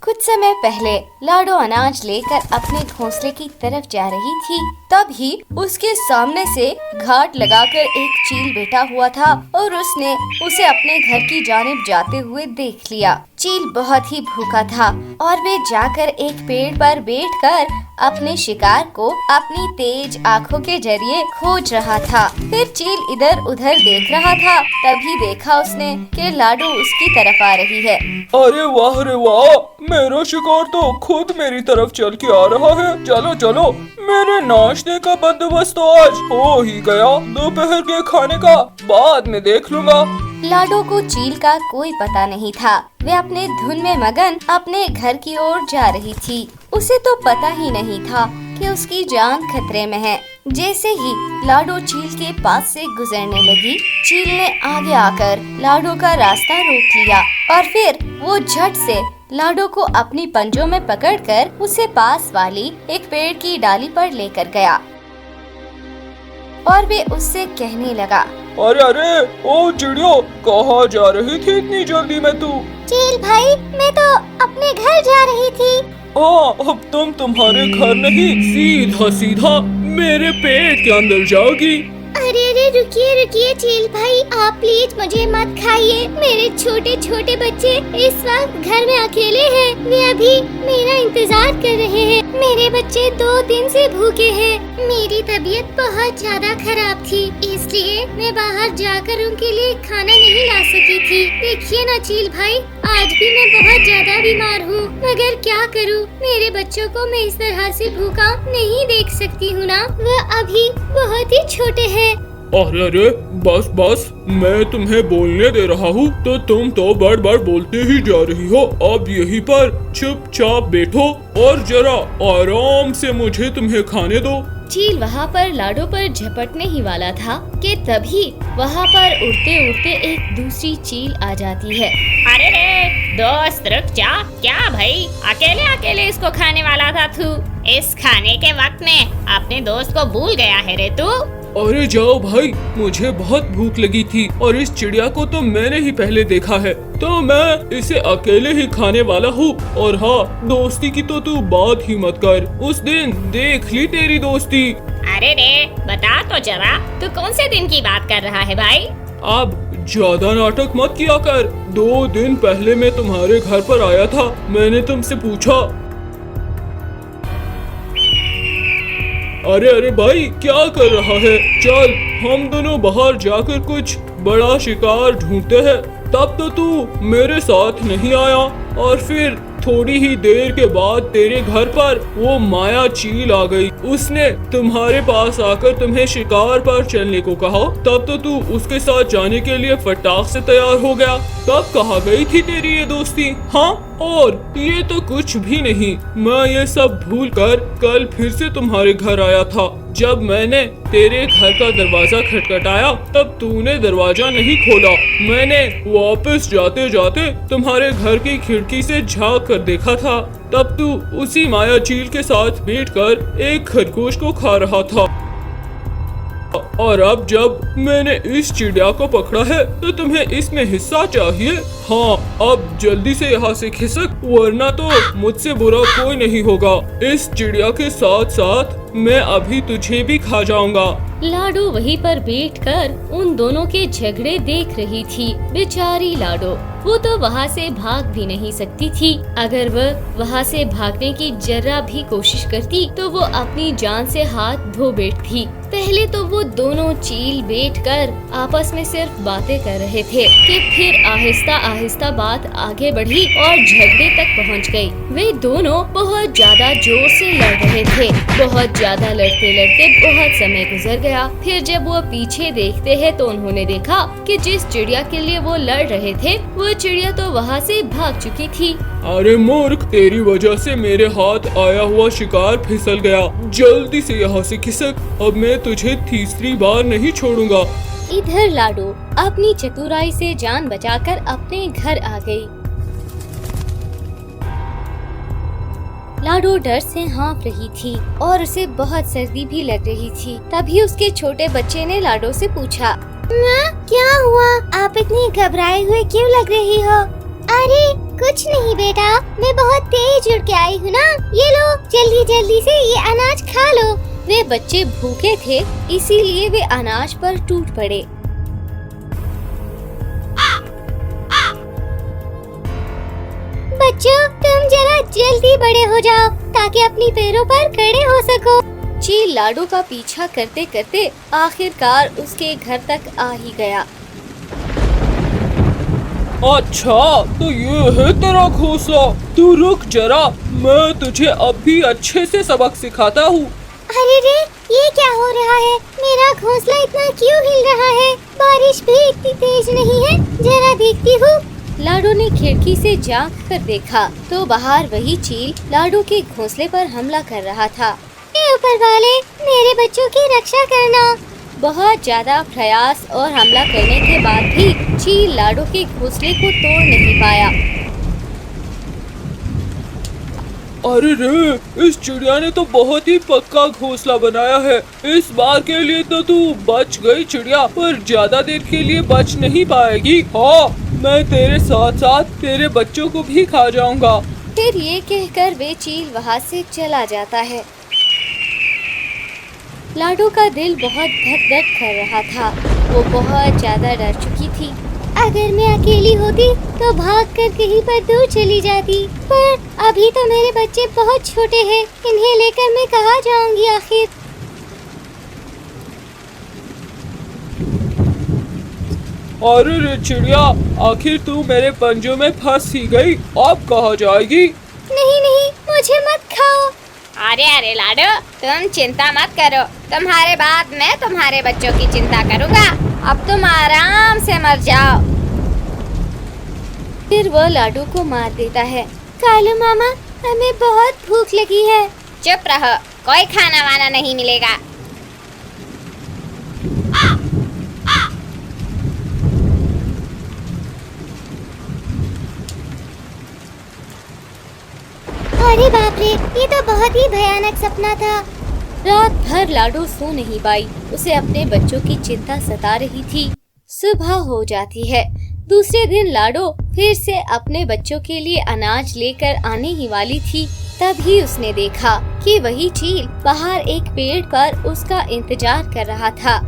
कुछ समय पहले लाडो अनाज लेकर अपने घोंसले की तरफ जा रही थी। तभी उसके सामने से घाट लगाकर एक चील बैठा हुआ था और उसने उसे अपने घर की जानिब जाते हुए देख लिया। चील बहुत ही भूखा था और वे जाकर एक पेड़ पर बैठकर अपने शिकार को अपनी तेज आँखों के जरिए खोज रहा था। फिर चील इधर उधर देख रहा था। तभी देखा उसने कि लाडो उसकी तरफ आ रही है। अरे वाह रे वाह, मेरा शिकार तो खुद मेरी तरफ चल के आ रहा है। चलो चलो, मेरे नाश्ते का बंदोबस्त तो आज हो ही गया। दोपहर के खाने का बाद में देख लूंगा। लाडो को चील का कोई पता नहीं था। वे अपने धुन में मगन अपने घर की ओर जा रही थी। उसे तो पता ही नहीं था कि उसकी जान खतरे में है। जैसे ही लाडो चील के पास से गुजरने लगी, चील ने आगे आकर लाडो का रास्ता रोक लिया और फिर वो झट से लाडो को अपनी पंजों में पकड़कर उसे पास वाली एक पेड़ की डाली पर लेकर गया और वे उससे कहने लगा, अरे अरे ओ चिड़िया, कहाँ जा रही थी इतनी जल्दी में तू? चील भाई, मैं तो अपने घर जा रही थी। अब तुम तुम्हारे घर नहीं, सीधा सीधा मेरे पेट के अंदर जाओगी। अरे अरे रुकिए रुकिए चील भाई, आप प्लीज मुझे मत खाइए। मेरे छोटे छोटे बच्चे इस वक्त घर में अकेले हैं। वे अभी मेरा इंतजार कर रहे हैं। मेरे बच्चे 2 दिन से भूखे हैं। मेरी तबीयत बहुत ज्यादा खराब थी, इसलिए मैं बाहर जाकर उनके लिए खाना नहीं ला सकी थी। देखिए ना चील भाई, आज भी मैं बहुत ज्यादा बीमार हूँ, मगर क्या करूँ, मेरे बच्चों को मैं इस तरह से भूखा नहीं देख सकती हूँ ना। वह अभी बहुत ही छोटे हैं। अरे अरे बस बस, मैं तुम्हें बोलने दे रहा हूँ तो तुम तो बार बार बोलते ही जा रही हो। अब यहीं पर चुपचाप बैठो और जरा आराम से मुझे तुम्हें खाने दो। चील वहाँ पर लाडो पर झपटने ही वाला था कि तभी वहाँ पर उड़ते उड़ते एक दूसरी चील आ जाती है। अरे रे दोस्त, रुक जा। क्या भाई, अकेले अकेले इसको खाने वाला था तू? इस खाने के वक्त में अपने दोस्त को भूल गया है रे तू? अरे जाओ भाई, मुझे बहुत भूख लगी थी और इस चिड़िया को तो मैंने ही पहले देखा है, तो मैं इसे अकेले ही खाने वाला हूँ। और हाँ, दोस्ती की तो तू बात ही मत कर, उस दिन देख ली तेरी दोस्ती। अरे रे बता तो जरा, तू कौन से दिन की बात कर रहा है भाई? अब ज्यादा नाटक मत किया कर। 2 दिन पहले मैं तुम्हारे घर पर आया था, मैंने तुमसे पूछा। अरे अरे भाई, क्या कर रहा है? चल हम दोनों बाहर जाकर कुछ बड़ा शिकार ढूंढते हैं। तब तो तू मेरे साथ नहीं आया और फिर थोड़ी ही देर के बाद तेरे घर पर वो माया चील आ गई। उसने तुम्हारे पास आकर तुम्हें शिकार पर चलने को कहा। तब तो तू उसके साथ जाने के लिए फटाक से तैयार हो गया। तब कहाँ गई थी तेरी ये दोस्ती? हाँ, और ये तो कुछ भी नहीं। मैं ये सब भूलकर कल फिर से तुम्हारे घर आया था। जब मैंने तेरे घर का दरवाजा खटखटाया तब तूने दरवाजा नहीं खोला। मैंने वापस जाते जाते तुम्हारे घर की खिड़की से झांक कर देखा था। तब तू उसी माया चील के साथ बैठकर एक खरगोश को खा रहा था। और अब जब मैंने इस चिड़िया को पकड़ा है तो तुम्हें इसमें हिस्सा चाहिए। हाँ, अब जल्दी से यहाँ से खिसक, वरना तो मुझसे बुरा कोई नहीं होगा। इस चिड़िया के साथ साथ मैं अभी तुझे भी खा जाऊंगा। लाडो वहीं पर बैठकर उन दोनों के झगड़े देख रही थी। बेचारी लाडो, वो तो वहाँ से भाग भी नहीं सकती थी। अगर वह वहाँ से भागने की जरा भी कोशिश करती तो वो अपनी जान से हाथ धो बैठती। पहले तो वो दोनों चील बैठकर आपस में सिर्फ बातें कर रहे थे कि फिर आहिस्ता आहिस्ता बात आगे बढ़ी और झगड़े तक पहुँच गई। वे दोनों बहुत ज्यादा जोर से लड़ रहे थे। बहुत ज्यादा लड़ते लड़ते बहुत समय गुजर गया। फिर जब वो पीछे देखते हैं तो उन्होंने देखा कि जिस चिड़िया के लिए वो लड़ रहे थे वो चिड़िया तो वहाँ से भाग चुकी थी। अरे मूर्ख, तेरी वजह से मेरे हाथ आया हुआ शिकार फिसल गया। जल्दी से यहाँ से खिसक, अब मैं तुझे तीसरी बार नहीं छोड़ूंगा। इधर लाडो अपनी चतुराई से जान बचाकर अपने घर आ गई। लाडो डर से हाँफ रही थी और उसे बहुत सर्दी भी लग रही थी। तभी उसके छोटे बच्चे ने लाडो से पूछा, माँ क्या हुआ? आप इतनी घबराए हुए क्यों लग रही हो? अरे कुछ नहीं बेटा, मैं बहुत तेज उड़ के आई हूँ ना। ये लो, जल्दी जल्दी से ये अनाज खा लो। वे बच्चे भूखे थे, इसीलिए वे अनाज पर टूट पड़े। बच्चों, तुम जरा जल्दी बड़े हो जाओ ताकि अपनी पैरों पर खड़े हो सको। चील लाडो का पीछा करते करते आखिरकार उसके घर तक आ ही गया। अच्छा, तो ये है तेरा घोंसला। तू रुक जरा, मैं तुझे अब भी अच्छे से सबक सिखाता हूँ। अरे रे, ये क्या हो रहा है? मेरा घोंसला इतना क्यों हिल रहा है? बारिश भी इतनी तेज नहीं है, जरा देखती हूँ। लाडो ने खिड़की से झांक कर देखा तो बाहर वही चील लाडो के घोंसले पर हमला कर रहा था। हे ऊपर वाले, मेरे बच्चों की रक्षा करना। बहुत ज्यादा प्रयास और हमला करने के बाद भी चील लाडो के घोंसले को तोड़ नहीं पाया। अरे रे, इस चिड़िया ने तो बहुत ही पक्का घोंसला बनाया है। इस बार के लिए तो तू बच गई चिड़िया, पर ज्यादा देर के लिए बच नहीं पाएगी। हाँ, मैं तेरे साथ साथ तेरे बच्चों को भी खा जाऊंगा। फिर ये कहकर वे चील वहाँ से चला जाता है। लाडो का दिल बहुत धक धक कर रहा था। वो बहुत ज्यादा डर चुकी थी। अगर मैं अकेली होती तो भागकर कहीं पर दूर चली जाती, पर अभी तो मेरे बच्चे बहुत छोटे हैं। इन्हें लेकर मैं कहाँ जाऊंगी आखिर? अरे रे चिड़िया, आखिर तू मेरे पंजों में फंस ही गई। अब कहाँ जाएगी? नहीं नहीं, मुझे मत खाओ। अरे अरे लाडो, तुम चिंता मत करो, तुम्हारे बाद मैं तुम्हारे बच्चों की चिंता करूँगा। अब तुम आराम से मर जाओ। फिर वह लाडो को मार देता है। कालू मामा, हमें बहुत भूख लगी है। चुप रहो, कोई खाना वाना नहीं मिलेगा। अरे बाप रे, ये तो बहुत ही भयानक सपना था। रात भर लाडो सो नहीं पाई। उसे अपने बच्चों की चिंता सता रही थी। सुबह हो जाती है। दूसरे दिन लाडो फिर से अपने बच्चों के लिए अनाज लेकर आने ही वाली थी। तभी उसने देखा कि वही चील बाहर एक पेड़ पर उसका इंतजार कर रहा था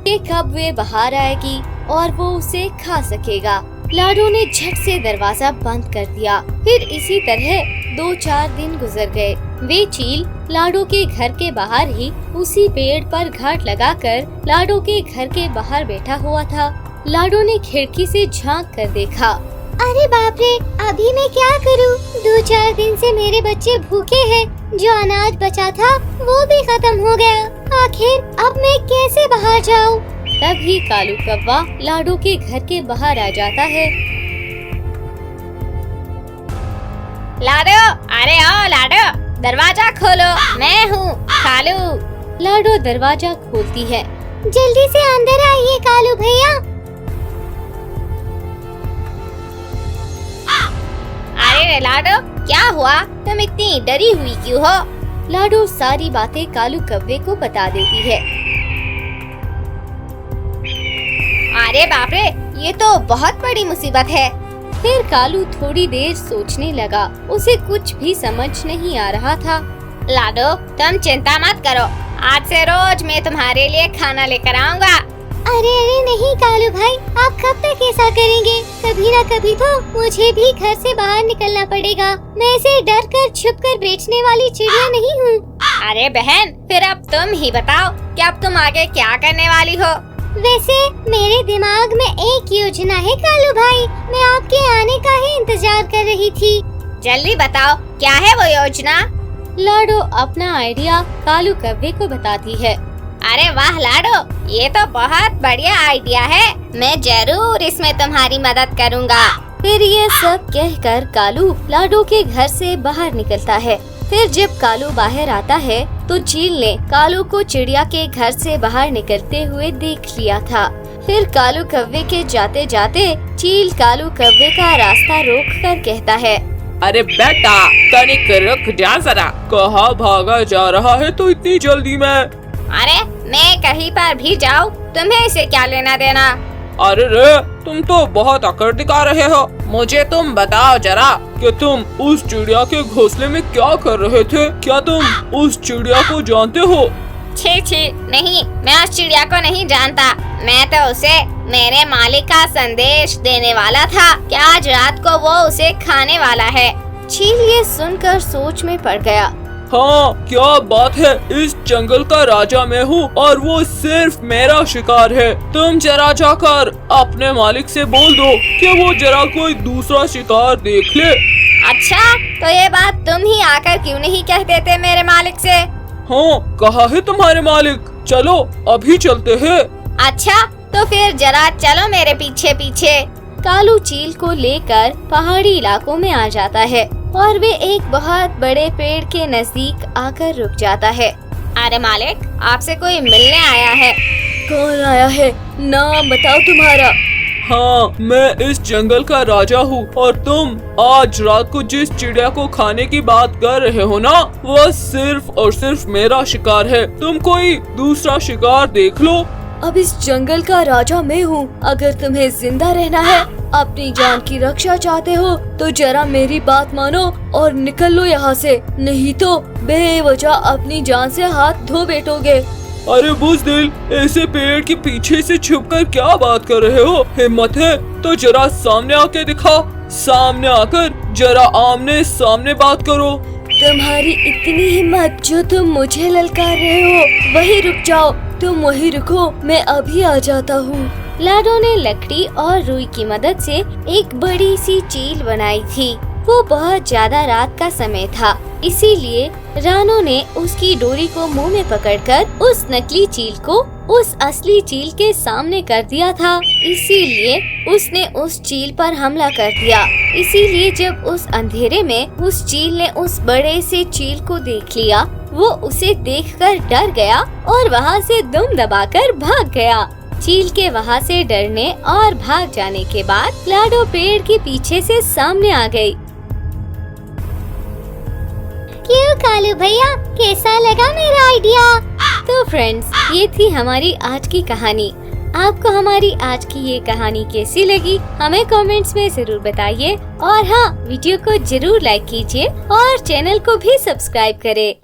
कि कब वे बाहर आएगी और वो उसे खा सकेगा। लाडो ने झट से दरवाजा बंद कर दिया। फिर इसी तरह 2-4 दिन गुजर गए। वे चील लाडो के घर के बाहर ही उसी पेड़ पर घाट लगाकर लाडो के घर के बाहर बैठा हुआ था। लाडो ने खिड़की से झांक कर देखा। अरे बाप रे, अभी मैं क्या करूं? 2-4 दिन से मेरे बच्चे भूखे हैं। जो अनाज बचा था वो भी खत्म हो गया। आखिर अब मैं कैसे बाहर जाऊं? तभी कालू कौवा लाडो के घर के बाहर आ जाता है। लाडो, अरे आओ लाडो, दरवाजा खोलो, मैं हूँ कालू। लाडो दरवाजा खोलती है। जल्दी से अंदर आइए कालू भैया। अरे लाडो, क्या हुआ? तुम इतनी डरी हुई क्यों हो? लाडो सारी बातें कालू कौवे को बता देती है। अरे बाप रे, ये तो बहुत बड़ी मुसीबत है। फिर कालू थोड़ी देर सोचने लगा। उसे कुछ भी समझ नहीं आ रहा था। लाडो, तुम चिंता मत करो, आज से रोज मैं तुम्हारे लिए खाना लेकर आऊँगा। अरे अरे नहीं कालू भाई, आप कब तक ऐसा करेंगे? कभी ना कभी तो मुझे भी घर से बाहर निकलना पड़ेगा। मैं ऐसे डर कर छुप कर बेचने वाली चिड़िया नहीं हूँ। अरे बहन, फिर अब तुम ही बताओ कि अब तुम आगे क्या करने वाली हो? वैसे मेरे दिमाग में एक योजना है कालू भाई। मैं आपके आने का ही इंतजार कर रही थी। जल्दी बताओ, क्या है वो योजना? लाडो अपना आइडिया कालू कौवे को बताती है। अरे वाह लाडो, ये तो बहुत बढ़िया आइडिया है। मैं जरूर इसमें तुम्हारी मदद करूँगा। फिर ये सब कहकर कालू लाडो के घर से बाहर निकलता है। फिर जब कालू बाहर आता है तो चील ने कालू को चिड़िया के घर से बाहर निकलते हुए देख लिया था। फिर कालू कौवे के जाते जाते चील कालू कौवे का रास्ता रोक कर कहता है, अरे बेटा, तनिक रुक जा जरा। कहाँ भागा जा रहा है तो इतनी जल्दी में? अरे मैं कहीं पर भी जाऊँ, तुम्हें इसे क्या लेना देना? अरे रे, तुम तो बहुत अकड़ दिखा रहे हो। मुझे तुम बताओ जरा कि तुम उस चिड़िया के घोंसले में क्या कर रहे थे? क्या तुम उस चिड़िया को जानते हो? छी छी, नहीं, मैं उस चिड़िया को नहीं जानता। मैं तो उसे मेरे मालिक का संदेश देने वाला था कि आज रात को वो उसे खाने वाला है। चील ये सुनकर सोच में पड़ गया। हाँ, क्या बात है, इस जंगल का राजा मैं हूँ और वो सिर्फ मेरा शिकार है। तुम जरा जाकर अपने मालिक से बोल दो कि वो जरा कोई दूसरा शिकार देख ले। अच्छा, तो ये बात तुम ही आकर क्यों नहीं कह देते मेरे मालिक से? हाँ, कहा है तुम्हारे मालिक, चलो अभी चलते हैं। अच्छा, तो फिर जरा चलो मेरे पीछे पीछे। कालू चील को लेकर पहाड़ी इलाकों में आ जाता है और वे एक बहुत बड़े पेड़ के नजदीक आकर रुक जाता है। अरे मालिक, आपसे कोई मिलने आया है। कौन आया है? नाम बताओ तुम्हारा। हाँ, मैं इस जंगल का राजा हूँ और तुम आज रात को जिस चिड़िया को खाने की बात कर रहे हो ना, वह सिर्फ और सिर्फ मेरा शिकार है। तुम कोई दूसरा शिकार देख लो। अब इस जंगल का राजा मैं हूँ। अगर तुम्हें जिंदा रहना है, अपनी जान की रक्षा चाहते हो, तो जरा मेरी बात मानो और निकल लो यहाँ से, नहीं तो बेवजह अपनी जान से हाथ धो बैठोगे। अरे बुज़दिल, ऐसे पेड़ के पीछे से छुपकर क्या बात कर रहे हो? हिम्मत है तो जरा सामने आके दिखा। सामने आकर जरा आमने सामने बात करो। तुम्हारी इतनी हिम्मत जो तुम मुझे ललकार रहे हो, वही रुक जाओ। तुम वही रुको, मैं अभी आ जाता हूँ। लाडो ने लकड़ी और रुई की मदद से एक बड़ी सी चील बनाई थी। वो बहुत ज्यादा रात का समय था, इसीलिए रानो ने उसकी डोरी को मुंह में पकड़कर उस नकली चील को उस असली चील के सामने कर दिया था। इसीलिए उसने उस चील पर हमला कर दिया। इसीलिए जब उस अंधेरे में उस चील ने उस बड़े से चील को देख लिया, वो उसे देखकर डर गया और वहाँ से दुम दबाकर भाग गया। चील के वहाँ से डरने और भाग जाने के बाद लाडो पेड़ के पीछे से सामने आ गई। क्यों कालू भैया, कैसा लगा मेरा आइडिया? तो फ्रेंड्स, ये थी हमारी आज की कहानी। आपको हमारी आज की ये कहानी कैसी लगी, हमें कमेंट्स में जरूर बताइए। और हाँ, वीडियो को जरूर लाइक कीजिए और चैनल को भी सब्सक्राइब करें।